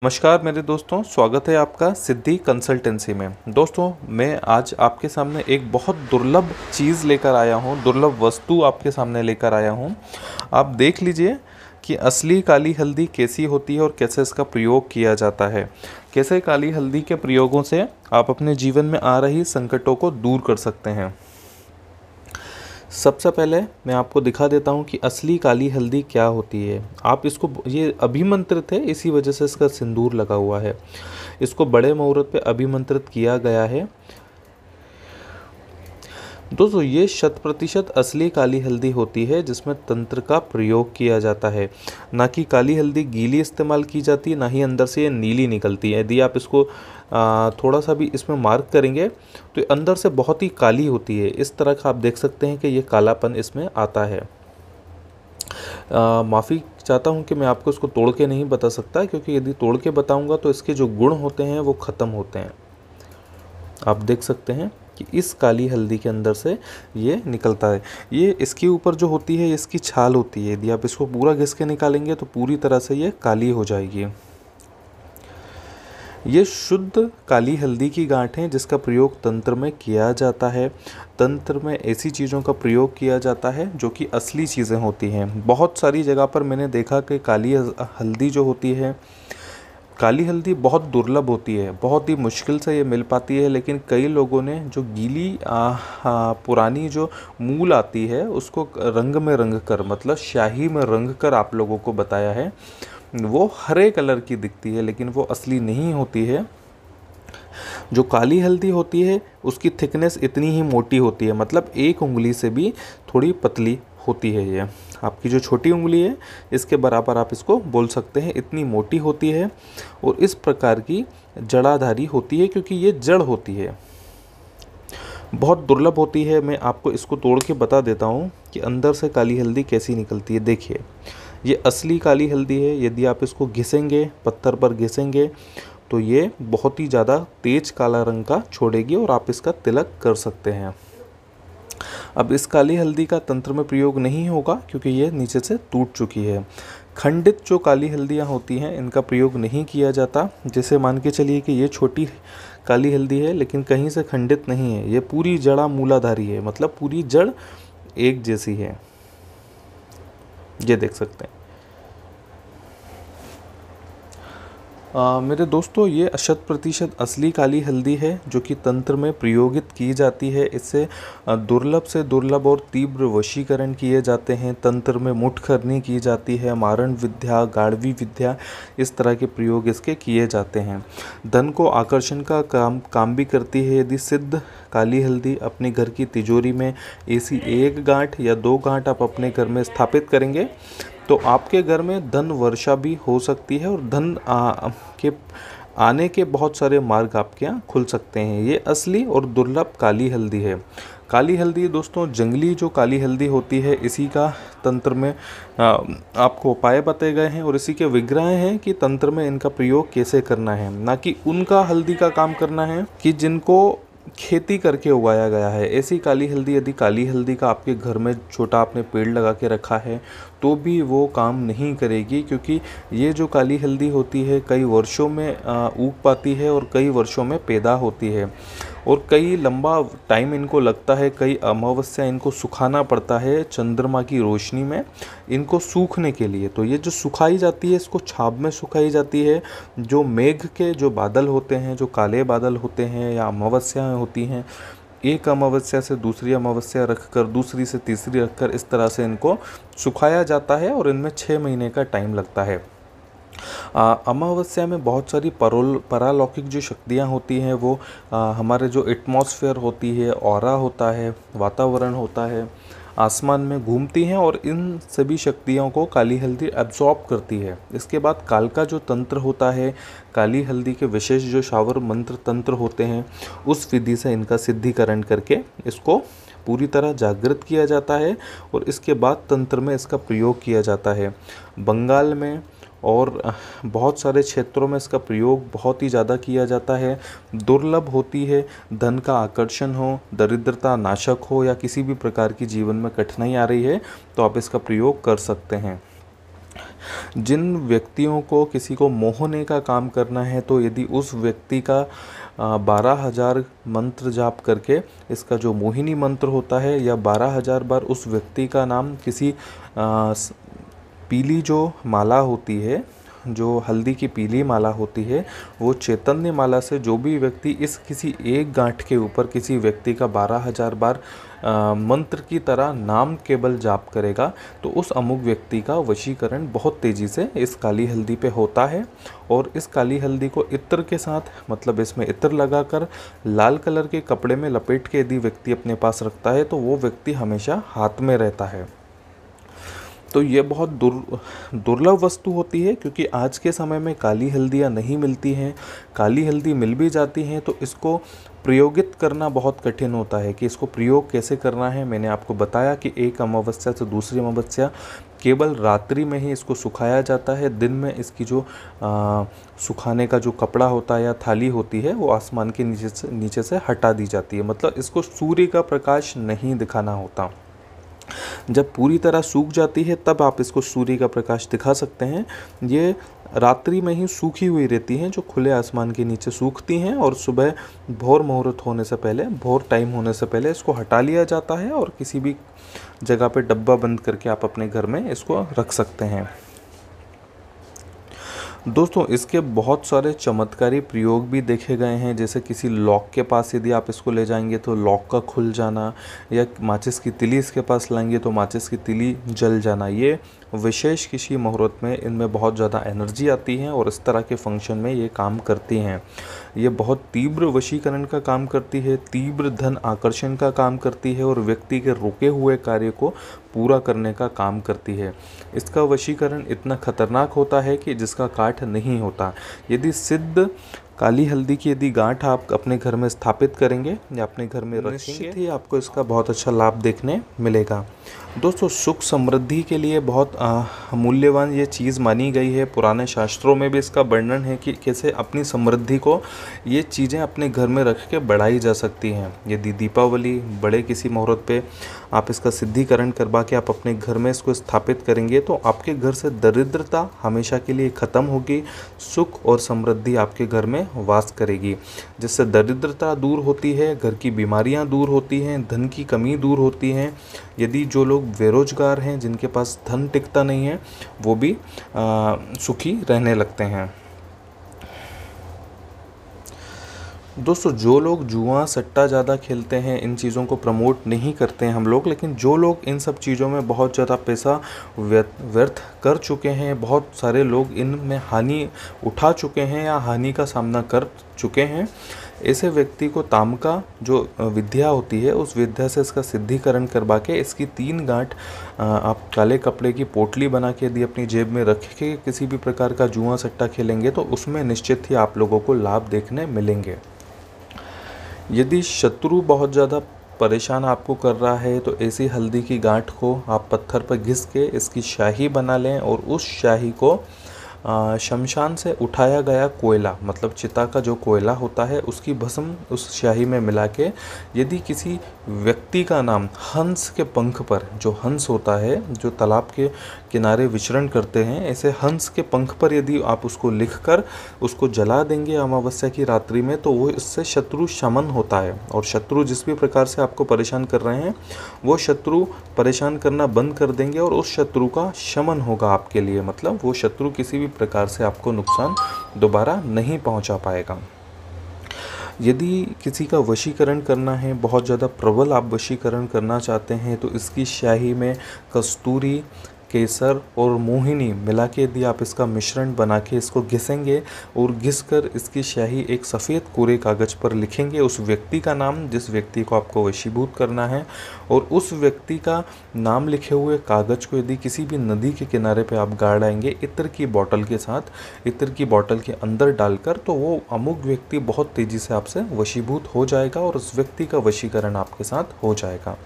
नमस्कार मेरे दोस्तों, स्वागत है आपका सिद्धि कंसल्टेंसी में। दोस्तों, मैं आज आपके सामने एक बहुत दुर्लभ चीज़ लेकर आया हूँ, दुर्लभ वस्तु आपके सामने लेकर आया हूँ। आप देख लीजिए कि असली काली हल्दी कैसी होती है और कैसे इसका प्रयोग किया जाता है। कैसे काली हल्दी के प्रयोगों से आप अपने जीवन में आ रही संकटों को दूर कर सकते हैं। सबसे पहले मैं आपको दिखा देता हूँ कि असली काली हल्दी क्या होती है। आप इसको, ये अभिमंत्रित है, इसी वजह से इसका सिंदूर लगा हुआ है। इसको बड़े मुहूर्त पे अभिमंत्रित किया गया है। दोस्तों, ये 100% असली काली हल्दी होती है जिसमें तंत्र का प्रयोग किया जाता है। ना कि काली हल्दी गीली इस्तेमाल की जाती है, ना ही अंदर से ये नीली निकलती है। यदि आप इसको थोड़ा सा भी इसमें मार्क करेंगे तो ये अंदर से बहुत ही काली होती है। इस तरह का आप देख सकते हैं कि ये कालापन इसमें आता है। माफ़ी चाहता हूँ कि मैं आपको इसको तोड़ के नहीं बता सकता, क्योंकि यदि तोड़ के बताऊँगा तो इसके जो गुण होते हैं वो ख़त्म होते हैं। आप देख सकते हैं कि इस काली हल्दी के अंदर से ये निकलता है। ये इसके ऊपर जो होती है, इसकी छाल होती है। यदि आप इसको पूरा घिस के निकालेंगे तो पूरी तरह से ये काली हो जाएगी। ये शुद्ध काली हल्दी की गांठ है जिसका प्रयोग तंत्र में किया जाता है। तंत्र में ऐसी चीज़ों का प्रयोग किया जाता है जो कि असली चीज़ें होती हैं। बहुत सारी जगह पर मैंने देखा कि काली हल्दी जो होती है, काली हल्दी बहुत दुर्लभ होती है, बहुत ही मुश्किल से ये मिल पाती है। लेकिन कई लोगों ने जो गीली पुरानी जो मूल आती है उसको रंग में रंग कर, मतलब स्याही में रंग कर आप लोगों को बताया है। वो हरे कलर की दिखती है लेकिन वो असली नहीं होती है। जो काली हल्दी होती है उसकी थिकनेस इतनी ही मोटी होती है, मतलब एक उंगली से भी थोड़ी पतली होती है। ये आपकी जो छोटी उंगली है इसके बराबर आप इसको बोल सकते हैं, इतनी मोटी होती है और इस प्रकार की जड़ाधारी होती है, क्योंकि ये जड़ होती है। बहुत दुर्लभ होती है। मैं आपको इसको तोड़ के बता देता हूँ कि अंदर से काली हल्दी कैसी निकलती है। देखिए, ये असली काली हल्दी है। यदि आप इसको घिसेंगे, पत्थर पर घिसेंगे, तो ये बहुत ही ज़्यादा तेज काला रंग का छोड़ेगी और आप इसका तिलक कर सकते हैं। अब इस काली हल्दी का तंत्र में प्रयोग नहीं होगा क्योंकि ये नीचे से टूट चुकी है। खंडित जो काली हल्दियाँ होती हैं इनका प्रयोग नहीं किया जाता। जैसे मान के चलिए कि ये छोटी काली हल्दी है लेकिन कहीं से खंडित नहीं है, ये पूरी जड़ा मूलाधारी है, मतलब पूरी जड़ एक जैसी है। ये देख सकते हैं। मेरे दोस्तों, ये 100% असली काली हल्दी है जो कि तंत्र में प्रयोगित की जाती है। इससे दुर्लभ से दुर्लभ और तीव्र वशीकरण किए जाते हैं। तंत्र में मुठखरनी की जाती है, मारण विद्या, गाढ़वी विद्या, इस तरह के प्रयोग इसके किए जाते हैं। धन को आकर्षण का काम भी करती है। यदि सिद्ध काली हल्दी अपने घर की तिजोरी में ऐसी एक गांठ या दो गांठ आप अपने घर में स्थापित करेंगे तो आपके घर में धन वर्षा भी हो सकती है और धन के आने के बहुत सारे मार्ग आपके यहाँ खुल सकते हैं। ये असली और दुर्लभ काली हल्दी है। काली हल्दी दोस्तों, जंगली जो काली हल्दी होती है, इसी का तंत्र में आपको उपाय बताए गए हैं और इसी के विग्रह हैं कि तंत्र में इनका प्रयोग कैसे करना है। ना कि उनका हल्दी का काम करना है कि जिनको खेती करके उगाया गया है। ऐसी काली हल्दी, यदि काली हल्दी का आपके घर में छोटा आपने पेड़ लगा के रखा है तो भी वो काम नहीं करेगी, क्योंकि ये जो काली हल्दी होती है कई वर्षों में उग पाती है और कई वर्षों में पैदा होती है और कई लंबा टाइम इनको लगता है। कई अमावस्या इनको सुखाना पड़ता है चंद्रमा की रोशनी में इनको सूखने के लिए। तो ये जो सुखाई जाती है, इसको छाप में सुखाई जाती है। जो मेघ के जो बादल होते हैं, जो काले बादल होते हैं या अमावस्याएँ होती हैं, एक अमावस्या से दूसरी अमावस्या रखकर, दूसरी से तीसरी रखकर, इस तरह से इनको सुखाया जाता है और इनमें 6 महीने का टाइम लगता है। अमावस्या में बहुत सारी परालौकिक जो शक्तियाँ होती हैं वो हमारे जो एटमॉस्फेयर होती है, ऑरा होता है, वातावरण होता है, आसमान में घूमती हैं और इन सभी शक्तियों को काली हल्दी एब्जॉर्ब करती है। इसके बाद काल का जो तंत्र होता है, काली हल्दी के विशेष जो शावर मंत्र तंत्र होते हैं, उस विधि से इनका सिद्धिकरण करके इसको पूरी तरह जागृत किया जाता है और इसके बाद तंत्र में इसका प्रयोग किया जाता है। बंगाल में और बहुत सारे क्षेत्रों में इसका प्रयोग बहुत ही ज़्यादा किया जाता है। दुर्लभ होती है। धन का आकर्षण हो, दरिद्रता नाशक हो या किसी भी प्रकार की जीवन में कठिनाई आ रही है तो आप इसका प्रयोग कर सकते हैं। जिन व्यक्तियों को किसी को मोहने का काम करना है, तो यदि उस व्यक्ति का 12,000 मंत्र जाप करके इसका जो मोहिनी मंत्र होता है, या 12,000 बार उस व्यक्ति का नाम किसी पीली जो माला होती है, जो हल्दी की पीली माला होती है, वो चैतन्य माला से जो भी व्यक्ति इस किसी एक गांठ के ऊपर किसी व्यक्ति का 12,000 बार मंत्र की तरह नाम केवल जाप करेगा, तो उस अमुक व्यक्ति का वशीकरण बहुत तेज़ी से इस काली हल्दी पे होता है। और इस काली हल्दी को इत्र के साथ, मतलब इसमें इत्र लगाकर लाल कलर के कपड़े में लपेट के यदि व्यक्ति अपने पास रखता है, तो वो व्यक्ति हमेशा हाथ में रहता है। तो ये बहुत दुर्लभ वस्तु होती है, क्योंकि आज के समय में काली हल्दियाँ नहीं मिलती हैं। काली हल्दी मिल भी जाती हैं तो इसको प्रयोगित करना बहुत कठिन होता है कि इसको प्रयोग कैसे करना है। मैंने आपको बताया कि एक अमावस्या से दूसरी अमावस्या केवल रात्रि में ही इसको सुखाया जाता है। दिन में इसकी जो सुखाने का जो कपड़ा होता है या थाली होती है, वो आसमान के नीचे से हटा दी जाती है। मतलब इसको सूर्य का प्रकाश नहीं दिखाना होता। जब पूरी तरह सूख जाती है तब आप इसको सूर्य का प्रकाश दिखा सकते हैं। ये रात्रि में ही सूखी हुई रहती हैं, जो खुले आसमान के नीचे सूखती हैं, और सुबह भोर मुहूर्त होने से पहले, भोर टाइम होने से पहले इसको हटा लिया जाता है, और किसी भी जगह पे डब्बा बंद करके आप अपने घर में इसको रख सकते हैं। दोस्तों, इसके बहुत सारे चमत्कारी प्रयोग भी देखे गए हैं। जैसे किसी लॉक के पास यदि आप इसको ले जाएंगे तो लॉक का खुल जाना, या माचिस की तिली इसके पास लाएंगे तो माचिस की तिली जल जाना। ये विशेष किसी मुहूर्त में इनमें बहुत ज़्यादा एनर्जी आती है और इस तरह के फंक्शन में ये काम करती हैं। ये बहुत तीव्र वशीकरण का काम करती है, तीव्र धन आकर्षण का काम करती है, और व्यक्ति के रुके हुए कार्य को पूरा करने का काम करती है। इसका वशीकरण इतना खतरनाक होता है कि जिसका काट नहीं होता। यदि सिद्ध काली हल्दी की यदि गांठ आप अपने घर में स्थापित करेंगे या अपने घर में रखेंगे, ही आपको इसका बहुत अच्छा लाभ देखने मिलेगा। दोस्तों, सुख समृद्धि के लिए बहुत मूल्यवान ये चीज़ मानी गई है। पुराने शास्त्रों में भी इसका वर्णन है कि कैसे अपनी समृद्धि को ये चीज़ें अपने घर में रख के बढ़ाई जा सकती हैं। यदि दीपावली बड़े किसी मुहूर्त पे आप इसका सिद्धिकरण करवा के आप अपने घर में इसको स्थापित करेंगे, तो आपके घर से दरिद्रता हमेशा के लिए ख़त्म होगी। सुख और समृद्धि आपके घर में वास करेगी, जिससे दरिद्रता दूर होती है, घर की बीमारियां दूर होती हैं, धन की कमी दूर होती है। यदि जो लोग बेरोजगार हैं, जिनके पास धन टिकता नहीं है, वो भी सुखी रहने लगते हैं। दोस्तों, जो लोग जुआ सट्टा ज़्यादा खेलते हैं, इन चीज़ों को प्रमोट नहीं करते हैं हम लोग, लेकिन जो लोग इन सब चीज़ों में बहुत ज़्यादा पैसा व्यर्थ कर चुके हैं, बहुत सारे लोग इनमें हानि उठा चुके हैं या हानि का सामना कर चुके हैं, ऐसे व्यक्ति को तामका जो विद्या होती है, उस विद्या से इसका सिद्धिकरण करवा के इसकी 3 गांठ आप काले कपड़े की पोटली बना के यदि अपनी जेब में रख के किसी भी प्रकार का जुआ सट्टा खेलेंगे, तो उसमें निश्चित ही आप लोगों को लाभ देखने मिलेंगे। यदि शत्रु बहुत ज़्यादा परेशान आपको कर रहा है, तो ऐसी हल्दी की गांठ को आप पत्थर पर घिस के इसकी शाही बना लें, और उस शाही को शमशान से उठाया गया कोयला, मतलब चिता का जो कोयला होता है, उसकी भस्म उस शाही में मिला के, यदि किसी व्यक्ति का नाम हंस के पंख पर, जो हंस होता है जो तालाब के किनारे विचरण करते हैं, ऐसे हंस के पंख पर यदि आप उसको लिखकर उसको जला देंगे अमावस्या की रात्रि में, तो वो इससे शत्रु शमन होता है। और शत्रु जिस भी प्रकार से आपको परेशान कर रहे हैं, वो शत्रु परेशान करना बंद कर देंगे, और उस शत्रु का शमन होगा आपके लिए। मतलब वो शत्रु किसी भी प्रकार से आपको नुकसान दोबारा नहीं पहुंचा पाएगा। यदि किसी का वशीकरण करना है, बहुत ज़्यादा प्रबल आप वशीकरण करना चाहते हैं, तो इसकी शाही में कस्तूरी, केसर और मोहिनी मिला के यदि आप इसका मिश्रण बना के इसको घिसेंगे, और घिसकर इसकी शाही एक सफ़ेद कोरे कागज़ पर लिखेंगे, उस व्यक्ति का नाम जिस व्यक्ति को आपको वशीभूत करना है, और उस व्यक्ति का नाम लिखे हुए कागज़ को यदि किसी भी नदी के किनारे पे आप गाड़ आएंगे इत्र की बोतल के साथ, इत्र की बोतल के अंदर डालकर, तो वो अमुक व्यक्ति बहुत तेज़ी से आपसे वशीभूत हो जाएगा, और उस व्यक्ति का वशीकरण आपके साथ हो जाएगा।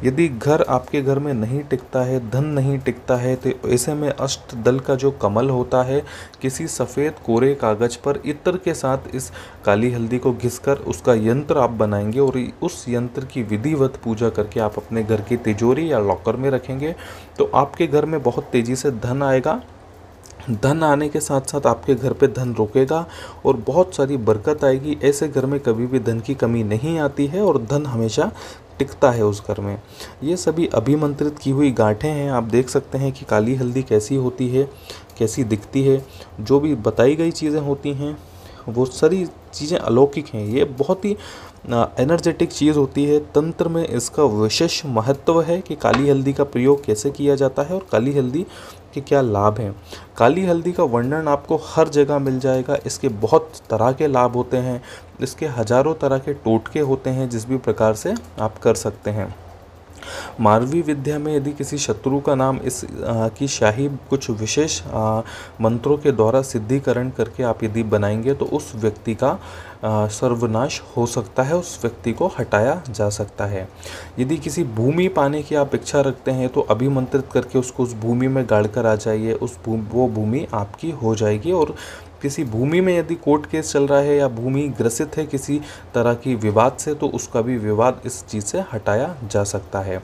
यदि घर आपके घर में नहीं टिकता है, धन नहीं टिकता है, तो ऐसे में अष्टदल का जो कमल होता है, किसी सफ़ेद कोरे कागज़ पर इत्र के साथ इस काली हल्दी को घिसकर उसका यंत्र आप बनाएंगे, और उस यंत्र की विधिवत पूजा करके आप अपने घर की तिजोरी या लॉकर में रखेंगे, तो आपके घर में बहुत तेज़ी से धन आएगा, धन आने के साथ साथ आपके घर पे धन रुकेगा और बहुत सारी बरकत आएगी। ऐसे घर में कभी भी धन की कमी नहीं आती है और धन हमेशा टिकता है उस घर में। ये सभी अभिमंत्रित की हुई गांठें हैं। आप देख सकते हैं कि काली हल्दी कैसी होती है, कैसी दिखती है। जो भी बताई गई चीज़ें होती हैं वो सारी चीज़ें अलौकिक हैं। ये बहुत ही एनर्जेटिक चीज़ होती है। तंत्र में इसका विशेष महत्व है कि काली हल्दी का प्रयोग कैसे किया जाता है और काली हल्दी के क्या लाभ हैं। काली हल्दी का वर्णन आपको हर जगह मिल जाएगा। इसके बहुत तरह के लाभ होते हैं, इसके हजारों तरह के टोटके होते हैं जिस भी प्रकार से आप कर सकते हैं। मारवी विद्या में यदि किसी शत्रु का नाम इस की शाही कुछ विशेष मंत्रों के द्वारा सिद्धिकरण करके आप यदि बनाएंगे तो उस व्यक्ति का सर्वनाश हो सकता है, उस व्यक्ति को हटाया जा सकता है। यदि किसी भूमि पाने की आप इच्छा रखते हैं तो अभिमंत्रित करके उसको उस भूमि में गाड़कर आ जाइए, वो भूमि आपकी हो जाएगी। और किसी भूमि में यदि कोर्ट केस चल रहा है या भूमि ग्रसित है किसी तरह की विवाद से तो उसका भी विवाद इस चीज़ से हटाया जा सकता है।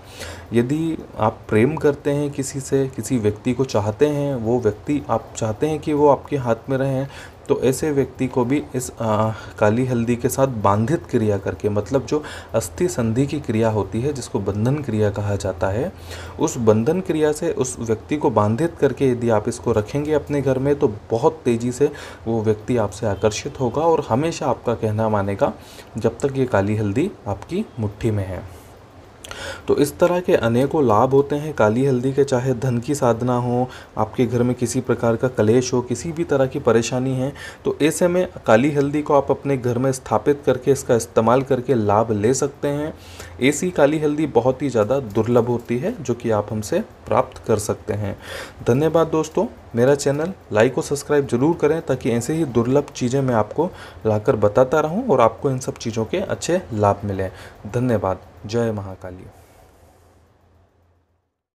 यदि आप प्रेम करते हैं किसी से, किसी व्यक्ति को चाहते हैं, वो व्यक्ति आप चाहते हैं कि वो आपके हाथ में रहें, तो ऐसे व्यक्ति को भी इस काली हल्दी के साथ बांधित क्रिया करके, मतलब जो अस्थि संधि की क्रिया होती है जिसको बंधन क्रिया कहा जाता है, उस बंधन क्रिया से उस व्यक्ति को बांधित करके यदि आप इसको रखेंगे अपने घर में तो बहुत तेज़ी से वो व्यक्ति आपसे आकर्षित होगा और हमेशा आपका कहना मानेगा जब तक ये काली हल्दी आपकी मुट्ठी में है। तो इस तरह के अनेकों लाभ होते हैं काली हल्दी के। चाहे धन की साधना हो, आपके घर में किसी प्रकार का कलेश हो, किसी भी तरह की परेशानी है, तो ऐसे में काली हल्दी को आप अपने घर में स्थापित करके इसका इस्तेमाल करके लाभ ले सकते हैं। ऐसी काली हल्दी बहुत ही ज़्यादा दुर्लभ होती है जो कि आप हमसे प्राप्त कर सकते हैं। धन्यवाद दोस्तों। मेरा चैनल लाइक और सब्सक्राइब जरूर करें ताकि ऐसे ही दुर्लभ चीज़ें मैं आपको लाकर बताता रहूं और आपको इन सब चीज़ों के अच्छे लाभ मिलें। धन्यवाद। जय महाकाली।